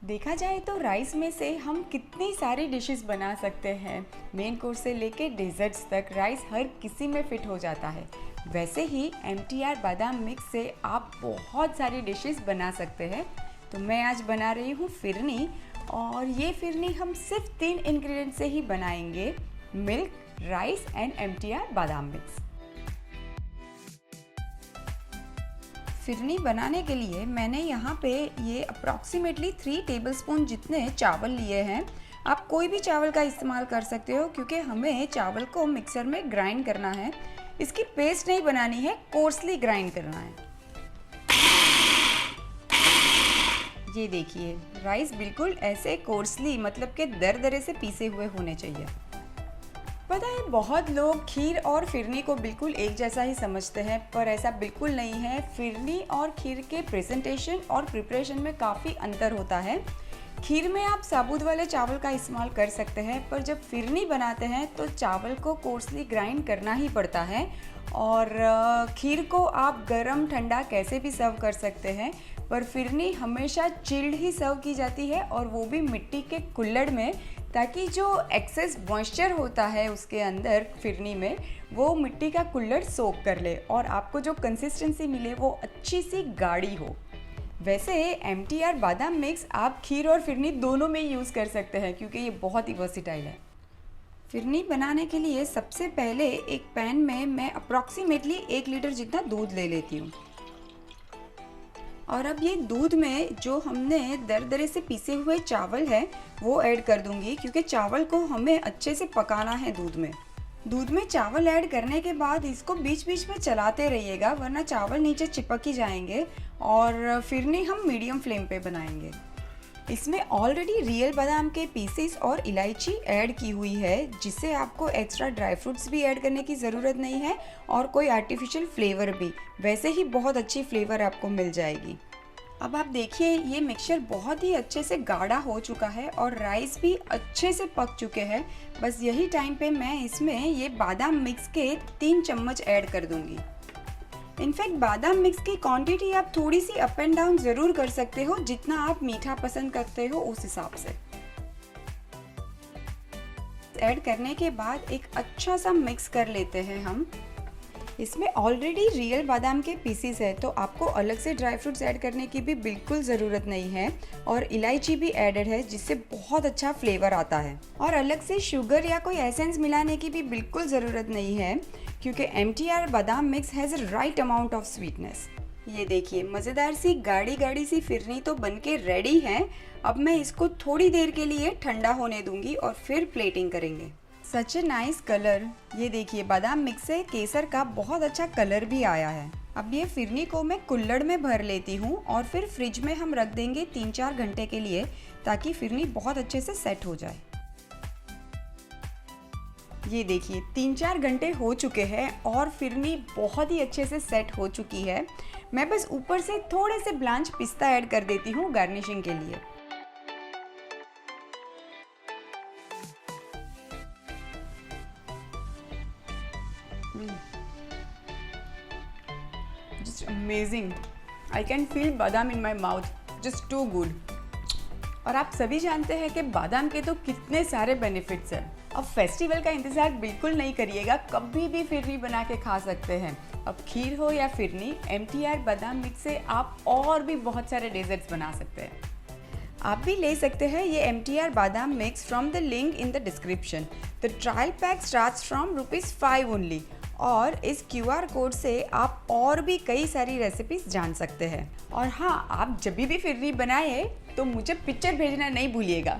देखा जाए तो राइस में से हम कितनी सारी डिशेस बना सकते हैं। मेन कोर्स से लेके डेजर्ट्स तक राइस हर किसी में फिट हो जाता है। वैसे ही MTR बादाम मिक्स से आप बहुत सारी डिशेस बना सकते हैं। तो मैं आज बना रही हूँ फिरनी, और ये फिरनी हम सिर्फ 3 इंग्रेडिएंट से ही बनाएंगे, मिल्क, राइस एंड MTR बादाम मिक्स। फिरनी बनाने के लिए मैंने यहाँ पे ये अप्रॉक्सीमेटली 3 टेबलस्पून जितने चावल लिए हैं। आप कोई भी चावल का इस्तेमाल कर सकते हो, क्योंकि हमें चावल को मिक्सर में ग्राइंड करना है। इसकी पेस्ट नहीं बनानी है, कोर्सली ग्राइंड करना है। ये देखिए, राइस बिल्कुल ऐसे कोर्सली, मतलब कि दरदरे से पीसे हुए होने चाहिए। पता है, बहुत लोग खीर और फिरनी को बिल्कुल एक जैसा ही समझते हैं, पर ऐसा बिल्कुल नहीं है। फिरनी और खीर के प्रेजेंटेशन और प्रिपरेशन में काफ़ी अंतर होता है। खीर में आप साबुत वाले चावल का इस्तेमाल कर सकते हैं, पर जब फिरनी बनाते हैं तो चावल को कोर्सली ग्राइंड करना ही पड़ता है। और खीर को आप गरम ठंडा कैसे भी सर्व कर सकते हैं, पर फिरनी हमेशा चिल्ड ही सर्व की जाती है, और वो भी मिट्टी के कुल्हड़ में, ताकि जो एक्सेस मॉइस्चर होता है उसके अंदर फिरनी में, वो मिट्टी का कुल्हड़ सोख कर ले और आपको जो कंसिस्टेंसी मिले वो अच्छी सी गाढ़ी हो। वैसे MTR बादाम मिक्स आप खीर और फिरनी दोनों में यूज़ कर सकते हैं, क्योंकि ये बहुत ही वर्सेटाइल है। फिरनी बनाने के लिए सबसे पहले एक पैन में मैं अप्रॉक्सीमेटली 1 लीटर जितना दूध ले लेती हूँ। और अब ये दूध में जो हमने दरदरे से पीसे हुए चावल है वो ऐड कर दूंगी, क्योंकि चावल को हमें अच्छे से पकाना है दूध में। दूध में चावल ऐड करने के बाद इसको बीच बीच में चलाते रहिएगा, वरना चावल नीचे चिपक ही जाएंगे। और फिरनी हम मीडियम फ्लेम पे बनाएंगे। इसमें ऑलरेडी रियल बादाम के पीसेस और इलायची ऐड की हुई है, जिससे आपको एक्स्ट्रा ड्राई फ्रूट्स भी ऐड करने की ज़रूरत नहीं है, और कोई आर्टिफिशियल फ्लेवर भी। वैसे ही बहुत अच्छी फ्लेवर आपको मिल जाएगी। अब आप देखिए, ये मिक्सचर बहुत ही अच्छे से गाढ़ा हो चुका है और राइस भी अच्छे से पक चुके हैं। बस यही टाइम पे मैं इसमें ये बादाम मिक्स के 3 चम्मच ऐड कर दूंगी। इनफैक्ट बादाम मिक्स की क्वांटिटी आप थोड़ी सी अप एंड डाउन ज़रूर कर सकते हो, जितना आप मीठा पसंद करते हो उस हिसाब से। ऐड करने के बाद एक अच्छा सा मिक्स कर लेते हैं हम। इसमें ऑलरेडी रियल बादाम के पीसीस है, तो आपको अलग से ड्राई फ्रूट्स ऐड करने की भी बिल्कुल ज़रूरत नहीं है। और इलायची भी एडेड है, जिससे बहुत अच्छा फ्लेवर आता है। और अलग से शुगर या कोई एसेंस मिलाने की भी बिल्कुल ज़रूरत नहीं है, क्योंकि MTR बादाम mix has a right amount of sweetness. ये देखिए, मज़ेदार सी गाढ़ी गाढ़ी सी फिरनी तो बनके रेडी है। अब मैं इसको थोड़ी देर के लिए ठंडा होने दूंगी और फिर प्लेटिंग करेंगे। सच ए नाइस कलर। ये देखिए, बादाम मिक्स से केसर का बहुत अच्छा कलर भी आया है। अब ये फिरनी को मैं कुल्हड़ में भर लेती हूँ और फिर फ्रिज में हम रख देंगे 3-4 घंटे के लिए, ताकि फिरनी बहुत अच्छे से सेट हो जाए। ये देखिए, 3-4 घंटे हो चुके हैं और फिरनी बहुत ही अच्छे से सेट हो चुकी है। मैं बस ऊपर से थोड़े से ब्लांच पिस्ता ऐड कर देती हूँ गार्निशिंग के लिए। Just amazing. I can feel बादाम in my mouth. Just too good. और आप सभी जानते हैं कि बादाम के तो कितने सारे बेनिफिट्स हैं। अब फेस्टिवल का इंतज़ार बिल्कुल नहीं करिएगा, कभी भी फिरनी बना के खा सकते हैं। अब खीर हो या फिरनी, MTR बादाम मिक्स से आप और भी बहुत सारे डेजर्ट्स बना सकते हैं। आप भी ले सकते हैं ये MTR बादाम mix from the link in the description. The trial pack starts from ₹5 only. और इस QR कोड से आप और भी कई सारी रेसिपीज जान सकते हैं। और हाँ, आप जब भी फिरनी बनाए तो मुझे पिक्चर भेजना नहीं भूलिएगा।